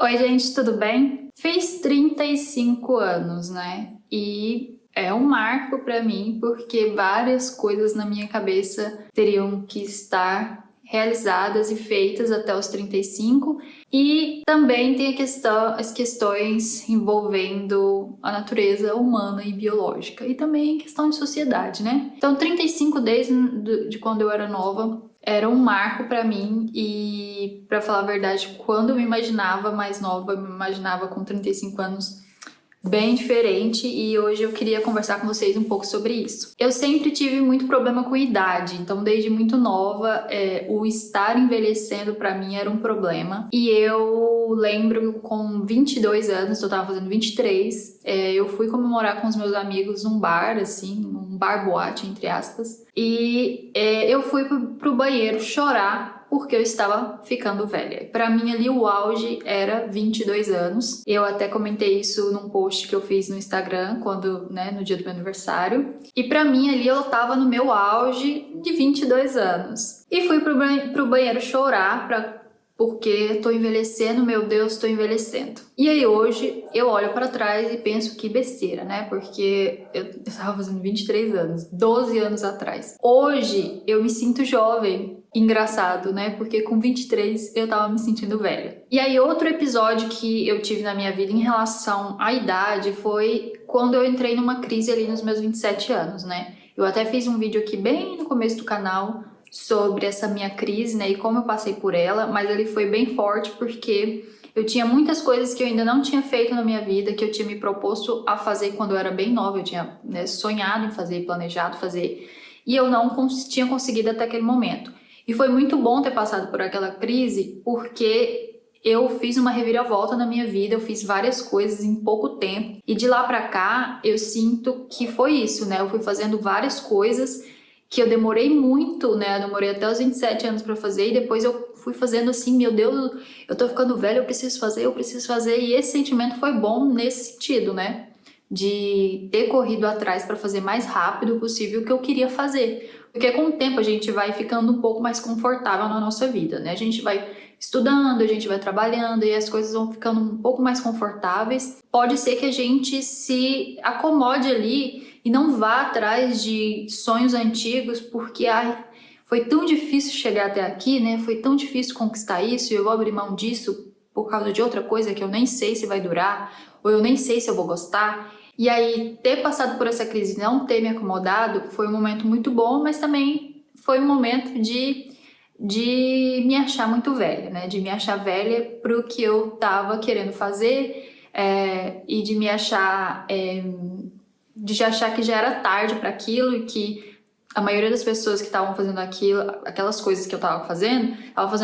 Oi, gente, tudo bem? Fiz 35 anos, né? E é um marco pra mim porque várias coisas na minha cabeça teriam que estar realizadas e feitas até os 35. E também tem as questões envolvendo a natureza humana e biológica e também questão de sociedade, né? Então, 35 desde de quando eu era nova era um marco pra mim e, pra falar a verdade, quando eu me imaginava mais nova, eu me imaginava com 35 anos bem diferente e hoje eu queria conversar com vocês um pouco sobre isso. Eu sempre tive muito problema com idade, então desde muito nova o estar envelhecendo pra mim era um problema. E eu lembro com 22 anos, eu tava fazendo 23, eu fui comemorar com os meus amigos num bar, assim, um bar boate, entre aspas, e eu fui pro banheiro chorar porque eu estava ficando velha. Pra mim ali o auge era 22 anos. Eu até comentei isso num post que eu fiz no Instagram no dia do meu aniversário. E pra mim ali eu tava no meu auge de 22 anos. E fui pro banheiro chorar porque tô envelhecendo, meu Deus, tô envelhecendo. E aí hoje eu olho pra trás e penso que besteira, né? Porque eu tava fazendo 23 anos, 12 anos atrás. Hoje eu me sinto jovem. Engraçado, né? Porque com 23 eu tava me sentindo velha. E aí outro episódio que eu tive na minha vida em relação à idade foi quando eu entrei numa crise ali nos meus 27 anos, né? Eu até fiz um vídeo aqui bem no começo do canal sobre essa minha crise, né, e como eu passei por ela, mas ele foi bem forte porque eu tinha muitas coisas que eu ainda não tinha feito na minha vida, que eu tinha me proposto a fazer quando eu era bem nova, eu tinha, né, sonhado em fazer, planejado fazer, e eu não tinha conseguido até aquele momento. E foi muito bom ter passado por aquela crise, porque eu fiz uma reviravolta na minha vida, eu fiz várias coisas em pouco tempo, e de lá pra cá eu sinto que foi isso, né, eu fui fazendo várias coisas que eu demorei muito, né? Eu demorei até os 27 anos pra fazer e depois eu fui fazendo assim, meu Deus, eu tô ficando velha, eu preciso fazer. E esse sentimento foi bom nesse sentido, né? De ter corrido atrás pra fazer mais rápido possível o que eu queria fazer. Porque com o tempo a gente vai ficando um pouco mais confortável na nossa vida, né? A gente vai estudando, a gente vai trabalhando e as coisas vão ficando um pouco mais confortáveis. Pode ser que a gente se acomode ali e não vá atrás de sonhos antigos porque foi tão difícil chegar até aqui, né? Foi tão difícil conquistar isso e eu vou abrir mão disso por causa de outra coisa que eu nem sei se vai durar ou eu nem sei se eu vou gostar. E aí, ter passado por essa crise e não ter me acomodado foi um momento muito bom, mas também foi um momento de me achar muito velha, né? De me achar velha pro que eu tava querendo fazer e de me achar... de já achar que já era tarde para aquilo e que a maioria das pessoas que estavam fazendo aquelas coisas que eu tava fazendo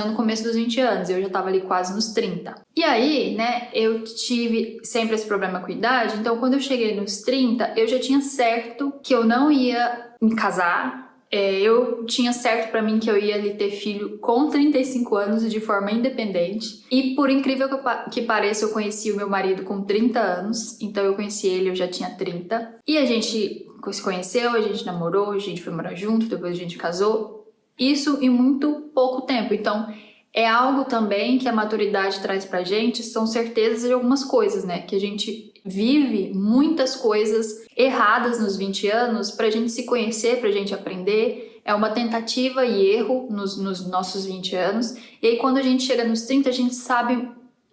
no começo dos 20 anos, eu já tava ali quase nos 30. E aí, né, eu tive sempre esse problema com a idade, então quando eu cheguei nos 30, eu já tinha certo que eu não ia me casar. Eu tinha certo pra mim que eu ia ali ter filho com 35 anos de forma independente. E por incrível que pareça, eu conheci o meu marido com 30 anos. Então eu conheci ele, eu já tinha 30. E a gente se conheceu, a gente namorou, a gente foi morar junto, depois a gente casou. Isso em muito pouco tempo. Então é algo também que a maturidade traz pra gente, são certezas de algumas coisas, né? Que a gente vive muitas coisas erradas nos 20 anos pra gente se conhecer, pra gente aprender. É uma tentativa e erro nos nossos 20 anos. E aí quando a gente chega nos 30, a gente sabe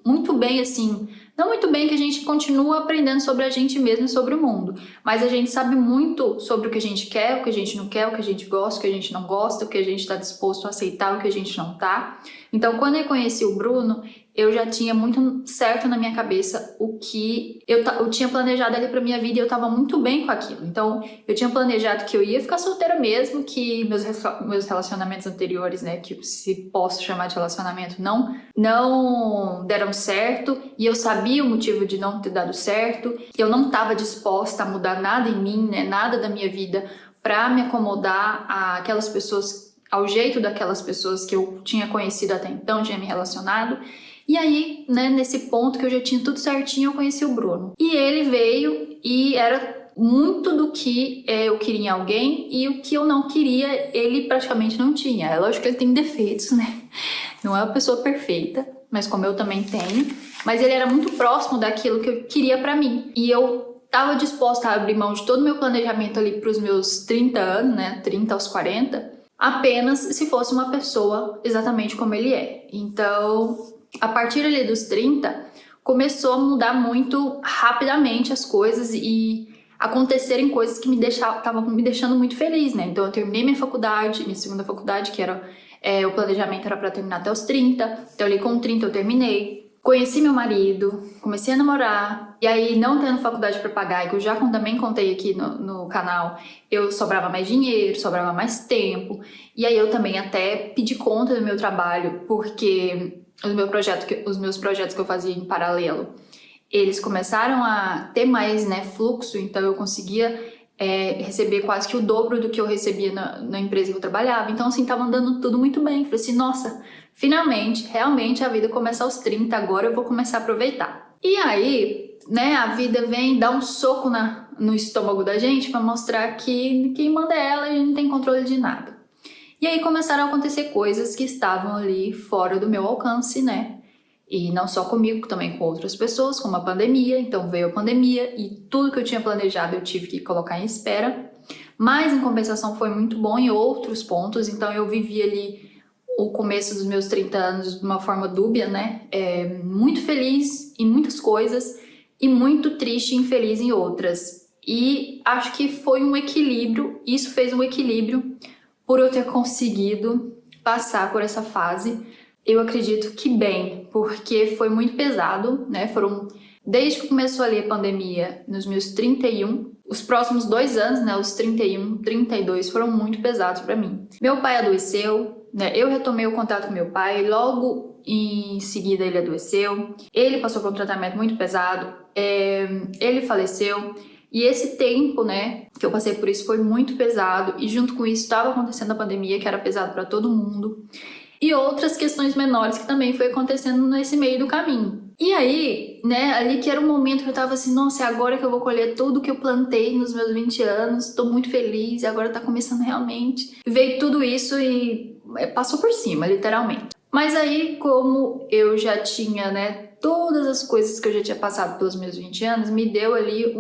muito bem, assim, não muito bem que a gente continua aprendendo sobre a gente mesmo e sobre o mundo, mas a gente sabe muito sobre o que a gente quer, o que a gente não quer, o que a gente gosta, o que a gente não gosta, o que a gente está disposto a aceitar, o que a gente não tá. Então, quando eu conheci o Bruno, eu já tinha muito certo na minha cabeça o que eu tinha planejado ali pra minha vida e eu tava muito bem com aquilo. Então, eu tinha planejado que eu ia ficar solteira mesmo, que meus relacionamentos anteriores, né, que se posso chamar de relacionamento, não deram certo e eu sabia o motivo de não ter dado certo. Eu não tava disposta a mudar nada em mim, né, nada da minha vida pra me acomodar àquelas pessoas, ao jeito daquelas pessoas que eu tinha conhecido até então, tinha me relacionado. E aí, né, nesse ponto que eu já tinha tudo certinho, eu conheci o Bruno. E ele veio e era muito do que eu queria em alguém e o que eu não queria, ele praticamente não tinha. É lógico que ele tem defeitos, né? Não é uma pessoa perfeita, mas como eu também tenho. Mas ele era muito próximo daquilo que eu queria pra mim. E eu estava disposta a abrir mão de todo o meu planejamento ali pros meus 30 anos, né? 30 aos 40, apenas se fosse uma pessoa exatamente como ele é. Então, a partir ali dos 30, começou a mudar muito rapidamente as coisas e acontecerem coisas que estavam me deixando muito feliz, né? Então eu terminei minha faculdade, minha segunda faculdade, que era o planejamento era para terminar até os 30, então ali com 30 eu terminei. Conheci meu marido, comecei a namorar, e aí não tendo faculdade para pagar, e que eu já também contei aqui no canal, eu sobrava mais dinheiro, sobrava mais tempo, e aí eu também até pedi conta do meu trabalho, porque os meus projetos que eu fazia em paralelo, eles começaram a ter mais, né, fluxo, então eu conseguia receber quase que o dobro do que eu recebia na empresa que eu trabalhava. Então, assim, tava andando tudo muito bem. Falei assim, nossa, finalmente, realmente a vida começa aos 30, agora eu vou começar a aproveitar. E aí, né, a vida vem dar um soco no estômago da gente pra mostrar que quem manda é ela e não tem controle de nada. E aí começaram a acontecer coisas que estavam ali fora do meu alcance, né? E não só comigo, também com outras pessoas, como a pandemia. Então veio a pandemia e tudo que eu tinha planejado eu tive que colocar em espera. Mas em compensação foi muito bom em outros pontos. Então eu vivi ali o começo dos meus 30 anos de uma forma dúbia, né? Muito feliz em muitas coisas e muito triste e infeliz em outras. E acho que foi um equilíbrio, isso fez um equilíbrio por eu ter conseguido passar por essa fase. Eu acredito que bem, porque foi muito pesado, né? Desde que começou ali a pandemia, nos meus 31, os próximos 2 anos, né? Os 31, 32 foram muito pesados para mim. Meu pai adoeceu, né? Eu retomei o contato com meu pai, logo em seguida ele adoeceu. Ele passou por um tratamento muito pesado, ele faleceu. E esse tempo, né, que eu passei por isso foi muito pesado. E junto com isso estava acontecendo a pandemia, que era pesado para todo mundo. E outras questões menores que também foi acontecendo nesse meio do caminho. E aí, né, ali que era um momento que eu tava assim, nossa, é agora que eu vou colher tudo que eu plantei nos meus 20 anos, tô muito feliz, e agora tá começando realmente. Veio tudo isso e passou por cima, literalmente. Mas aí, como eu já tinha, né, todas as coisas que eu já tinha passado pelos meus 20 anos, me deu ali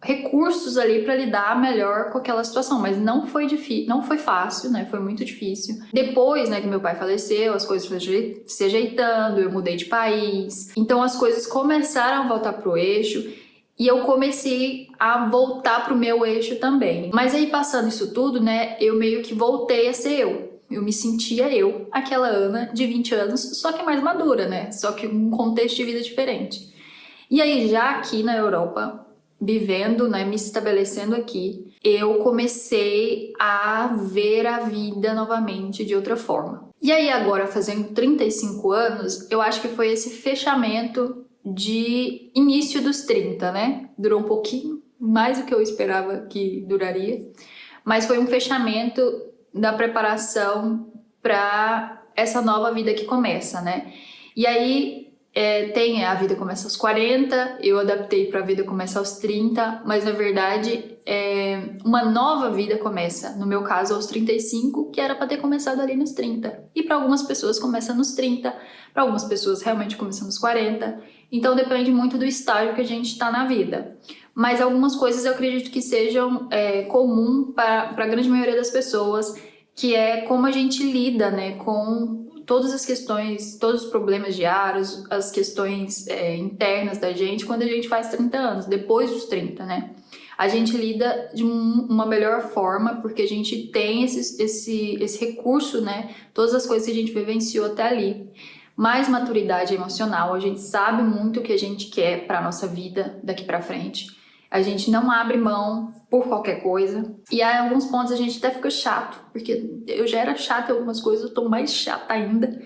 recursos ali para lidar melhor com aquela situação, mas não foi difícil, não foi fácil, né? Foi muito difícil. Depois, né, que meu pai faleceu, as coisas foram se ajeitando, eu mudei de país. Então as coisas começaram a voltar pro eixo e eu comecei a voltar pro meu eixo também. Mas aí passando isso tudo, né, eu meio que voltei a ser eu. Eu me sentia eu, aquela Ana de 20 anos, só que mais madura, né? Só que um contexto de vida diferente. E aí, já aqui na Europa, vivendo, né, me estabelecendo aqui, eu comecei a ver a vida novamente de outra forma. E aí agora, fazendo 35 anos, eu acho que foi esse fechamento de início dos 30, né? Durou um pouquinho, mais do que eu esperava que duraria, mas foi um fechamento da preparação para essa nova vida que começa, né? E aí tem a vida começa aos 40, eu adaptei para a vida começa aos 30, mas na verdade uma nova vida começa, no meu caso aos 35, que era para ter começado ali nos 30. E para algumas pessoas começa nos 30, para algumas pessoas realmente começa nos 40. Então depende muito do estágio que a gente está na vida. Mas algumas coisas eu acredito que sejam comum para a grande maioria das pessoas, que é como a gente lida, né, com todas as questões, todos os problemas diários, as questões internas da gente quando a gente faz 30 anos, depois dos 30, né? A gente lida de uma melhor forma porque a gente tem esse recurso, né? Todas as coisas que a gente vivenciou até ali. Mais maturidade emocional, a gente sabe muito o que a gente quer para a nossa vida daqui para frente. A gente não abre mão por qualquer coisa. E aí, em alguns pontos a gente até fica chato, porque eu já era chata em algumas coisas, eu tô mais chata ainda.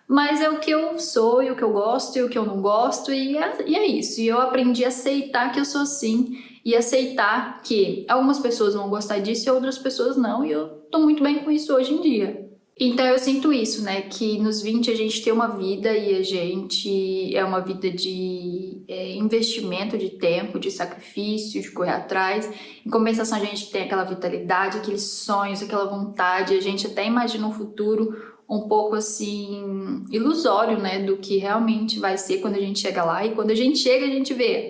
Mas é o que eu sou, e o que eu gosto, e o que eu não gosto, e é isso. E eu aprendi a aceitar que eu sou assim, e aceitar que algumas pessoas vão gostar disso e outras pessoas não, e eu tô muito bem com isso hoje em dia. Então eu sinto isso, né, que nos 20 a gente tem uma vida e a gente é uma vida de investimento de tempo, de sacrifício, de correr atrás. Em compensação a gente tem aquela vitalidade, aqueles sonhos, aquela vontade, a gente até imagina um futuro um pouco assim ilusório, né, do que realmente vai ser quando a gente chega lá. E quando a gente chega, a gente vê,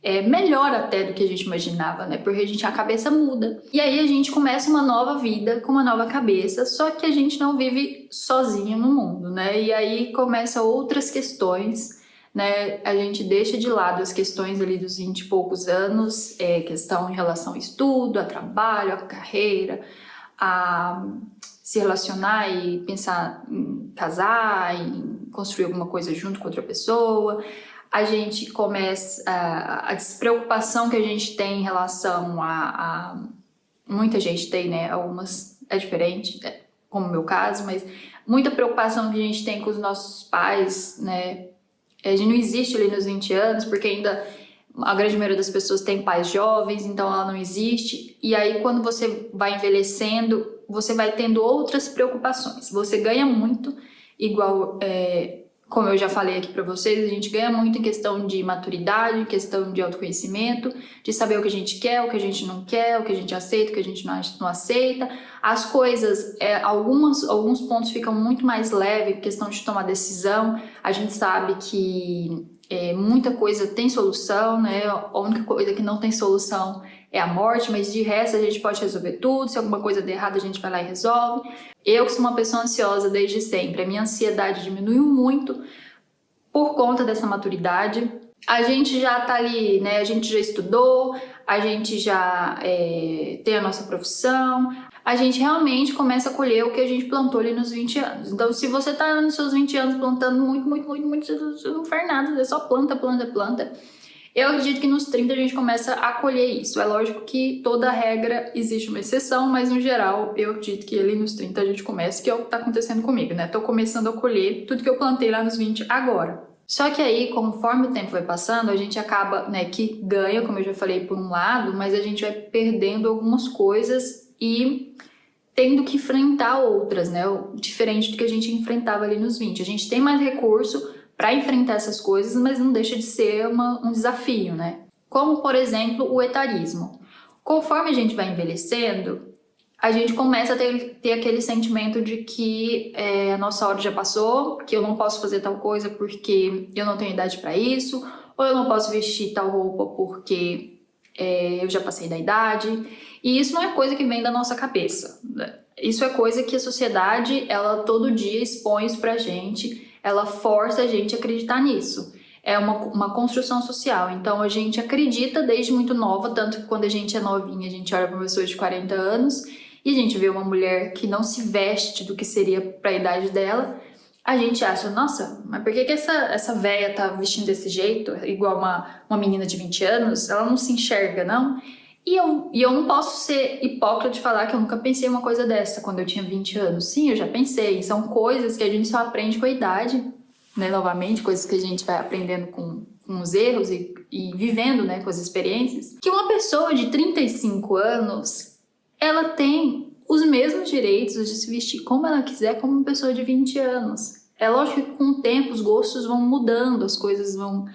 é melhor até do que a gente imaginava, né? Porque a cabeça muda. E aí a gente começa uma nova vida com uma nova cabeça, só que a gente não vive sozinho no mundo, né? E aí começa outras questões, né? A gente deixa de lado as questões ali dos 20 e poucos anos, questão em relação ao estudo, a trabalho, a carreira, a se relacionar e pensar em casar, em construir alguma coisa junto com outra pessoa. A gente começa a despreocupação que a gente tem em relação a muita gente tem, né? Algumas é diferente, como o meu caso, mas muita preocupação que a gente tem com os nossos pais, né? A gente não existe ali nos 20 anos, porque ainda a grande maioria das pessoas tem pais jovens, então ela não existe. E aí, quando você vai envelhecendo, você vai tendo outras preocupações. Você ganha muito, igual, como eu já falei aqui pra vocês, a gente ganha muito em questão de maturidade, em questão de autoconhecimento, de saber o que a gente quer, o que a gente não quer, o que a gente aceita, o que a gente não aceita. As coisas, alguns pontos ficam muito mais leves, questão de tomar decisão. A gente sabe que muita coisa tem solução, né? A única coisa que não tem solução é a morte, mas de resto a gente pode resolver tudo. Se alguma coisa der errado, a gente vai lá e resolve. Eu que sou uma pessoa ansiosa desde sempre, a minha ansiedade diminuiu muito por conta dessa maturidade. A gente já tá ali, né? A gente já estudou, a gente já tem a nossa profissão, a gente realmente começa a colher o que a gente plantou ali nos 20 anos. Então, se você tá nos seus 20 anos plantando muito, você não faz nada, é só planta, planta, planta. Eu acredito que nos 30 a gente começa a colher isso. É lógico que toda regra existe uma exceção, mas no geral eu acredito que ali nos 30 a gente começa, que é o que tá acontecendo comigo, né? Tô começando a colher tudo que eu plantei lá nos 20 agora. Só que aí, conforme o tempo vai passando, a gente acaba, né, que ganha, como eu já falei, por um lado, mas a gente vai perdendo algumas coisas e tendo que enfrentar outras, né? Diferente do que a gente enfrentava ali nos 20. A gente tem mais recurso para enfrentar essas coisas, mas não deixa de ser um desafio, né? Como, por exemplo, o etarismo. Conforme a gente vai envelhecendo, a gente começa a ter aquele sentimento de que a nossa hora já passou, que eu não posso fazer tal coisa porque eu não tenho idade para isso, ou eu não posso vestir tal roupa porque eu já passei da idade. E isso não é coisa que vem da nossa cabeça, né? Isso é coisa que a sociedade, ela todo dia expõe isso pra gente, ela força a gente a acreditar nisso. É uma construção social, então a gente acredita desde muito nova, tanto que quando a gente é novinha, a gente olha para uma pessoa de 40 anos e a gente vê uma mulher que não se veste do que seria para a idade dela, a gente acha, nossa, mas por que essa véia tá vestindo desse jeito, igual uma menina de 20 anos? Ela não se enxerga, não? E eu não posso ser hipócrita de falar que eu nunca pensei uma coisa dessa quando eu tinha 20 anos. Sim, eu já pensei. São coisas que a gente só aprende com a idade, né? Novamente, coisas que a gente vai aprendendo com os erros e vivendo, né, com as experiências. Que uma pessoa de 35 anos, ela tem os mesmos direitos de se vestir como ela quiser, como uma pessoa de 20 anos. É lógico que com o tempo os gostos vão mudando, as coisas vão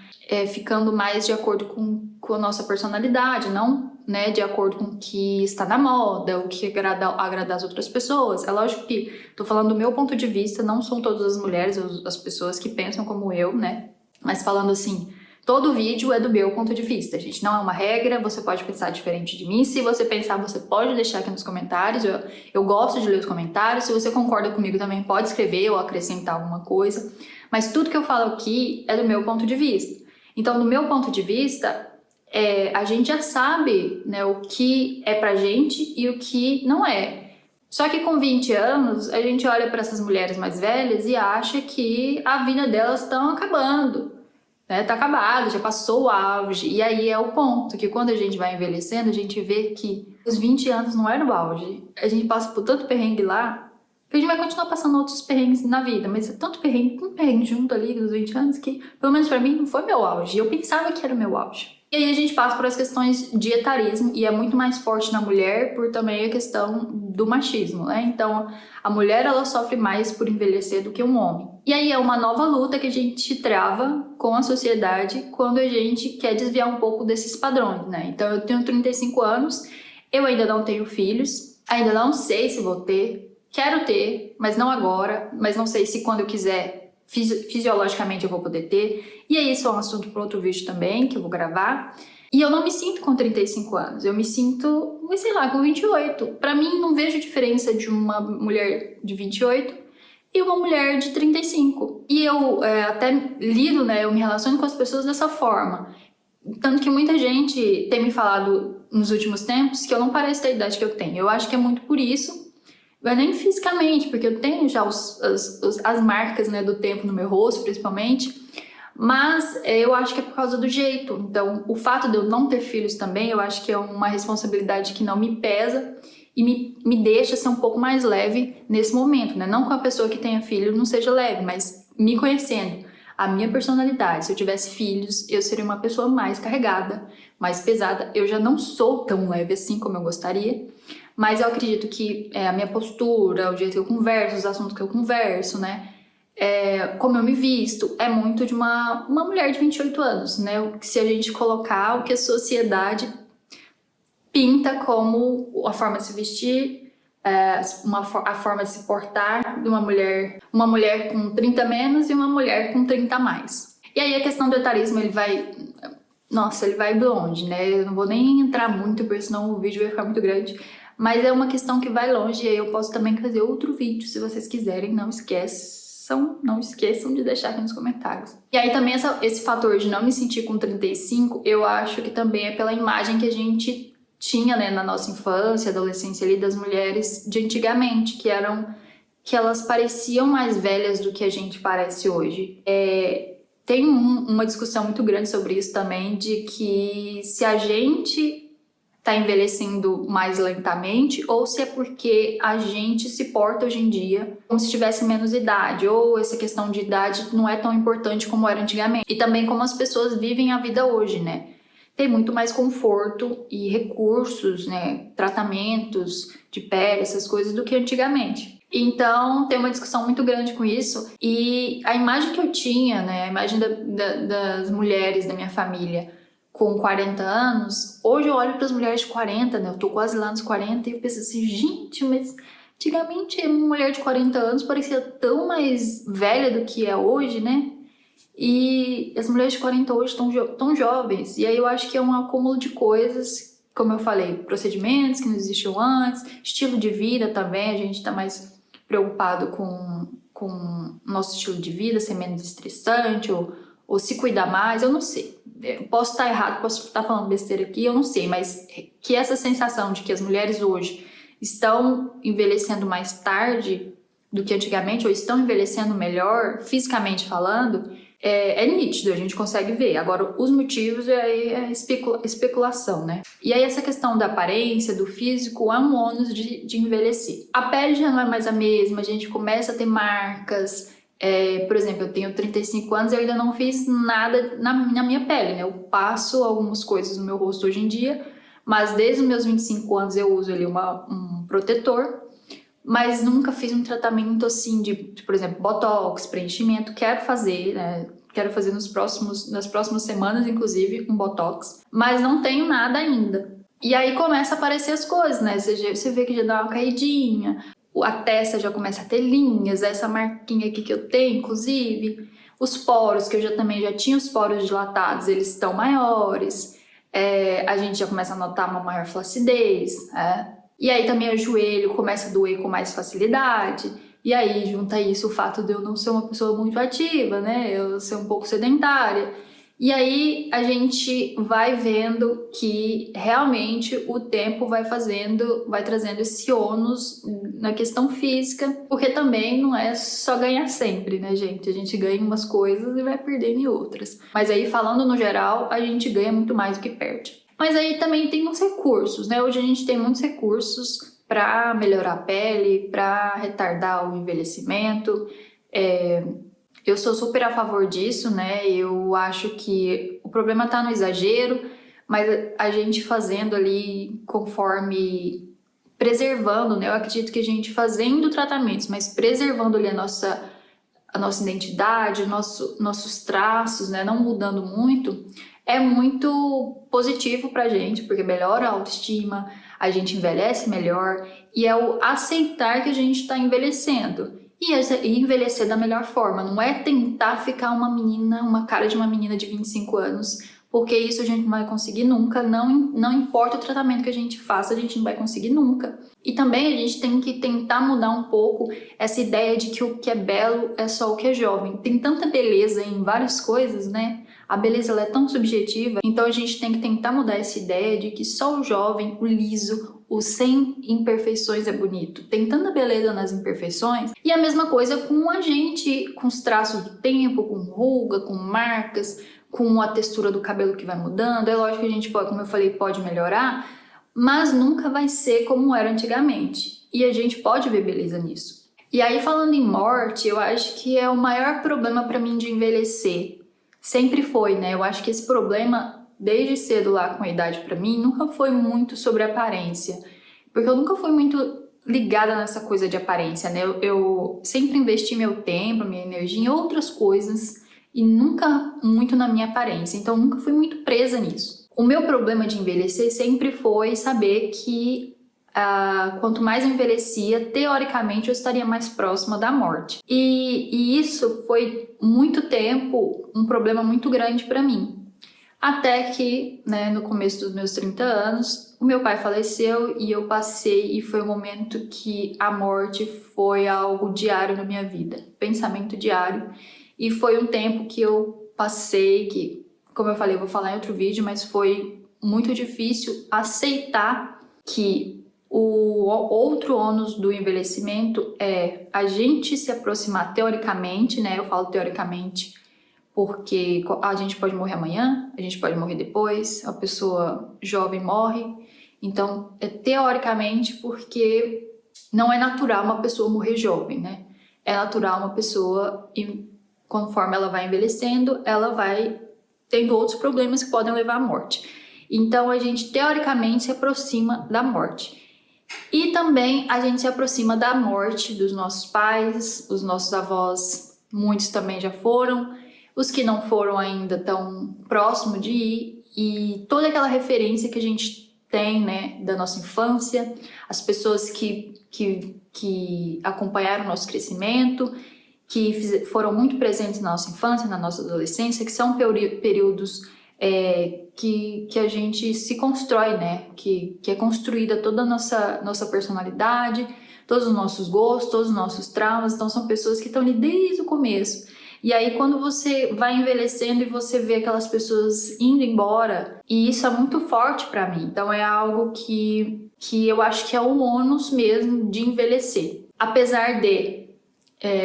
ficando mais de acordo com a nossa personalidade, não, né, de acordo com o que está na moda, o que agrada as outras pessoas. É lógico que tô falando do meu ponto de vista, não são todas as mulheres, as pessoas que pensam como eu, né, mas falando assim, todo vídeo é do meu ponto de vista, gente, não é uma regra, você pode pensar diferente de mim, se você pensar, você pode deixar aqui nos comentários, eu gosto de ler os comentários, se você concorda comigo também pode escrever ou acrescentar alguma coisa, mas tudo que eu falo aqui é do meu ponto de vista. Então, do meu ponto de vista, a gente já sabe, né, o que é pra gente e o que não é. Só que com 20 anos, a gente olha para essas mulheres mais velhas e acha que a vida delas estão acabando, né? Tá acabado, já passou o auge. E aí é o ponto, que quando a gente vai envelhecendo, a gente vê que os 20 anos não era o auge. A gente passa por tanto perrengue lá, que a gente vai continuar passando outros perrengues na vida, mas é tanto perrengue, um perrengue junto ali dos 20 anos que, pelo menos pra mim, não foi meu auge. Eu pensava que era meu auge. E aí a gente passa por as questões de etarismo, e é muito mais forte na mulher por também a questão do machismo, né? Então, a mulher, ela sofre mais por envelhecer do que um homem. E aí é uma nova luta que a gente trava com a sociedade quando a gente quer desviar um pouco desses padrões, né? Então, eu tenho 35 anos, eu ainda não tenho filhos, ainda não sei se vou ter, quero ter, mas não agora, mas não sei se quando eu quiser, fisiologicamente eu vou poder ter. E aí isso é um assunto para outro vídeo também, que eu vou gravar. E eu não me sinto com 35 anos, eu me sinto, sei lá, com 28. Pra mim, não vejo diferença de uma mulher de 28 e uma mulher de 35. E eu até lido, né, eu me relaciono com as pessoas dessa forma. Tanto que muita gente tem me falado nos últimos tempos que eu não pareço ter a idade que eu tenho. Eu acho que é muito por isso, mas nem fisicamente, porque eu tenho já as marcas, né, do tempo no meu rosto, principalmente. Mas eu acho que é por causa do jeito. Então, o fato de eu não ter filhos também, eu acho que é uma responsabilidade que não me pesa e me deixa ser um pouco mais leve nesse momento, né? Não com a pessoa que tenha filho não seja leve, mas me conhecendo, a minha personalidade, se eu tivesse filhos, eu seria uma pessoa mais carregada, mais pesada. Eu já não sou tão leve assim como eu gostaria, mas eu acredito que a minha postura, o jeito que eu converso, os assuntos que eu converso, né? Como eu me visto, é muito de uma mulher de 28 anos, né? Se a gente colocar o que a sociedade pinta como a forma de se vestir, a forma de se portar de uma mulher com 30 menos e uma mulher com 30 a mais. E aí a questão do etarismo, ele vai longe, né? Eu não vou nem entrar muito, porque senão o vídeo vai ficar muito grande. Mas é uma questão que vai longe e aí eu posso também fazer outro vídeo, se vocês quiserem, não esqueçam de deixar aqui nos comentários. E aí também esse fator de não me sentir com 35, eu acho que também é pela imagem que a gente tinha, né, na nossa infância, adolescência ali, das mulheres de antigamente, que elas pareciam mais velhas do que a gente parece hoje. Tem uma discussão muito grande sobre isso também, de que se a gente tá envelhecendo mais lentamente ou se é porque a gente se porta hoje em dia como se tivesse menos idade, ou essa questão de idade não é tão importante como era antigamente. E também como as pessoas vivem a vida hoje, né? Tem muito mais conforto e recursos, né? Tratamentos de pele, essas coisas, do que antigamente. Então, tem uma discussão muito grande com isso. E a imagem que eu tinha, né? A imagem das mulheres da minha família com 40 anos, hoje eu olho para as mulheres de 40, né? Eu tô quase lá nos 40 e eu penso assim, gente, mas antigamente uma mulher de 40 anos parecia tão mais velha do que é hoje, né? E as mulheres de 40 hoje estão tão jovens. E aí eu acho que é um acúmulo de coisas, como eu falei, procedimentos que não existiam antes, estilo de vida também, a gente tá mais preocupado com o nosso estilo de vida, ser menos estressante ou se cuidar mais, eu não sei. Eu posso estar errado, posso estar falando besteira aqui, eu não sei, mas que essa sensação de que as mulheres hoje estão envelhecendo mais tarde do que antigamente, ou estão envelhecendo melhor, fisicamente falando, é nítido, a gente consegue ver. Agora, os motivos é especulação, né? E aí essa questão da aparência, do físico, é um ônus de envelhecer. A pele já não é mais a mesma, a gente começa a ter marcas. Por exemplo, eu tenho 35 anos e eu ainda não fiz nada na minha pele, né? Eu passo algumas coisas no meu rosto hoje em dia, mas desde os meus 25 anos eu uso ali um protetor, mas nunca fiz um tratamento assim por exemplo, botox, preenchimento. Quero fazer, né? Quero fazer nas próximas semanas, inclusive, um botox, mas não tenho nada ainda. E aí começa a aparecer as coisas, né? Você vê que já dá uma caidinha, a testa já começa a ter linhas, essa marquinha aqui que eu tenho, inclusive. Os poros, que eu também já tinha os poros dilatados, eles estão maiores. A gente já começa a notar uma maior flacidez, E aí também o joelho começa a doer com mais facilidade. E aí junta isso o fato de eu não ser uma pessoa muito ativa, né? Eu ser um pouco sedentária. E aí a gente vai vendo que realmente o tempo vai trazendo esse ônus na questão física, porque também não é só ganhar sempre, né, gente? A gente ganha em umas coisas e vai perdendo em outras. Mas aí, falando no geral, a gente ganha muito mais do que perde. Mas aí também tem os recursos, né? Hoje a gente tem muitos recursos para melhorar a pele, para retardar o envelhecimento. Eu sou super a favor disso, né? Eu acho que o problema tá no exagero, mas a gente fazendo ali conforme preservando, né? Eu acredito que a gente fazendo tratamentos, mas preservando ali a nossa identidade, nossos traços, né? Não mudando muito, é muito positivo pra gente, porque melhora a autoestima, a gente envelhece melhor, e é o aceitar que a gente está envelhecendo. E envelhecer da melhor forma, não é tentar ficar uma cara de uma menina de 25 anos, porque isso a gente não vai conseguir nunca, não importa o tratamento que a gente faça, a gente não vai conseguir nunca. E também a gente tem que tentar mudar um pouco essa ideia de que o que é belo é só o que é jovem. Tem tanta beleza em várias coisas, né? A beleza ela é tão subjetiva, então a gente tem que tentar mudar essa ideia de que só o jovem, o liso, o sem imperfeições é bonito. Tem tanta beleza nas imperfeições. E a mesma coisa com a gente, com os traços do tempo, com ruga, com marcas, com a textura do cabelo que vai mudando. É lógico que a gente pode, como eu falei, pode melhorar, mas nunca vai ser como era antigamente. E a gente pode ver beleza nisso. E aí, falando em morte, eu acho que é o maior problema para mim de envelhecer. Sempre foi, né? Eu acho que esse problema, desde cedo lá com a idade para mim, nunca foi muito sobre aparência. Porque eu nunca fui muito ligada nessa coisa de aparência, né? Eu sempre investi meu tempo, minha energia em outras coisas e nunca muito na minha aparência. Então, nunca fui muito presa nisso. O meu problema de envelhecer sempre foi saber que quanto mais eu envelhecia, teoricamente eu estaria mais próxima da morte. E isso foi muito tempo um problema muito grande para mim. Até que, né, no começo dos meus 30 anos, o meu pai faleceu e eu passei, e foi um momento que a morte foi algo diário na minha vida, pensamento diário. E foi um tempo que eu passei, que, como eu falei, eu vou falar em outro vídeo, mas foi muito difícil aceitar que o outro ônus do envelhecimento é a gente se aproximar teoricamente, né? Eu falo teoricamente porque a gente pode morrer amanhã, a gente pode morrer depois, a pessoa jovem morre. Então, é teoricamente porque não é natural uma pessoa morrer jovem, né? É natural uma pessoa, conforme ela vai envelhecendo, ela vai tendo outros problemas que podem levar à morte. Então, a gente teoricamente se aproxima da morte. E também a gente se aproxima da morte dos nossos pais, os nossos avós, muitos também já foram, os que não foram ainda tão próximo de ir, e toda aquela referência que a gente tem, né, da nossa infância, as pessoas que acompanharam o nosso crescimento, que foram muito presentes na nossa infância, na nossa adolescência, que são períodos que a gente se constrói, né? Que é construída toda a nossa personalidade, todos os nossos gostos, todos os nossos traumas. Então são pessoas que estão ali desde o começo. E aí quando você vai envelhecendo e você vê aquelas pessoas indo embora, e isso é muito forte para mim. Então é algo que eu acho que é o ônus mesmo de envelhecer. Apesar de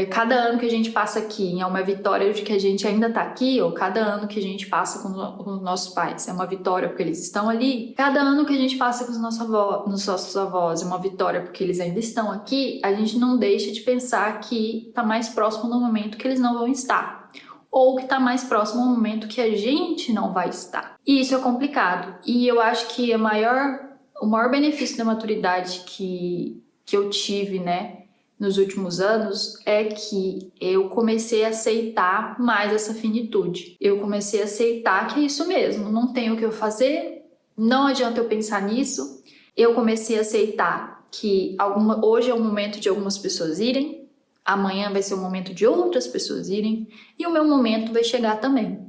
cada ano que a gente passa aqui é uma vitória de que a gente ainda tá aqui, ou cada ano que a gente passa com os nossos pais é uma vitória porque eles estão ali, cada ano que a gente passa com os nossos avós é uma vitória porque eles ainda estão aqui, a gente não deixa de pensar que tá mais próximo do momento que eles não vão estar, ou que tá mais próximo ao momento que a gente não vai estar. E isso é complicado. E eu acho que o maior benefício da maturidade que eu tive, né, nos últimos anos, é que eu comecei a aceitar mais essa finitude. Eu comecei a aceitar que é isso mesmo, não tem o que eu fazer, não adianta eu pensar nisso. Eu comecei a aceitar que hoje é o momento de algumas pessoas irem, amanhã vai ser o momento de outras pessoas irem, e o meu momento vai chegar também.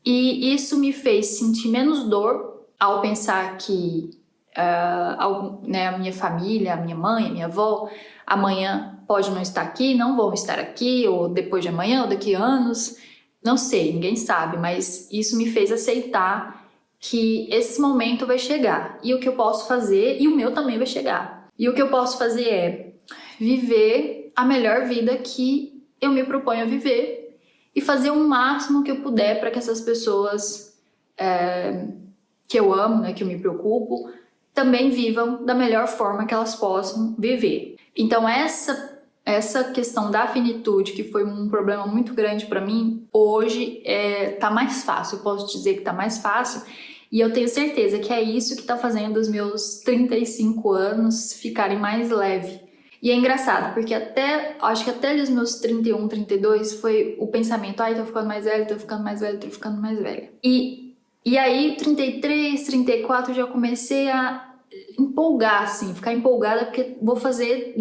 E isso me fez sentir menos dor ao pensar que né, a minha família, a minha mãe, a minha avó, amanhã pode não estar aqui, não vão estar aqui, ou depois de amanhã, ou daqui a anos, não sei, ninguém sabe, mas isso me fez aceitar que esse momento vai chegar, e o que eu posso fazer, e o meu também vai chegar, e o que eu posso fazer é viver a melhor vida que eu me proponho a viver, e fazer o máximo que eu puder para que essas pessoas que eu amo, né, que eu me preocupo, também vivam da melhor forma que elas possam viver. Então essa questão da finitude, que foi um problema muito grande para mim, hoje tá mais fácil, eu posso dizer que tá mais fácil, e eu tenho certeza que é isso que tá fazendo os meus 35 anos ficarem mais leve. E é engraçado, porque acho que até os meus 31, 32 foi o pensamento, ai, tô ficando mais velha, tô ficando mais velha, tô ficando mais velha. E aí, 33, 34, eu já comecei a empolgar, assim, ficar empolgada porque vou fazer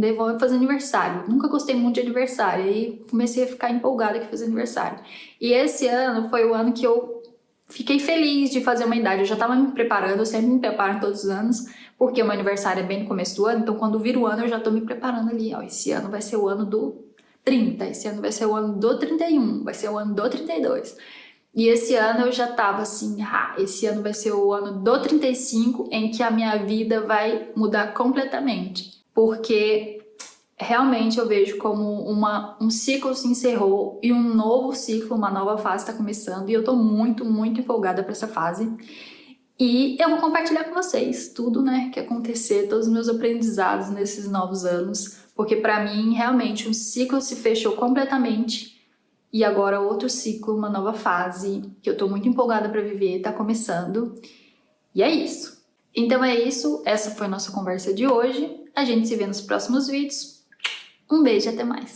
aniversário. Nunca gostei muito de aniversário, aí comecei a ficar empolgada que fazer aniversário. E esse ano foi o ano que eu fiquei feliz de fazer uma idade. Eu já tava me preparando, eu sempre me preparo todos os anos, porque o meu aniversário é bem no começo do ano, então quando vira o ano eu já tô me preparando ali, ó, esse ano vai ser o ano do 30, esse ano vai ser o ano do 31, vai ser o ano do 32. E esse ano eu já tava assim, esse ano vai ser o ano do 35 em que a minha vida vai mudar completamente. Porque realmente eu vejo como um ciclo se encerrou e um novo ciclo, uma nova fase está começando. E eu tô muito, muito empolgada para essa fase. E eu vou compartilhar com vocês tudo, né, que acontecer, todos os meus aprendizados nesses novos anos. Porque para mim, realmente, um ciclo se fechou completamente. E agora outro ciclo, uma nova fase, que eu tô muito empolgada para viver, tá começando. E é isso. Então é isso, essa foi a nossa conversa de hoje. A gente se vê nos próximos vídeos. Um beijo e até mais.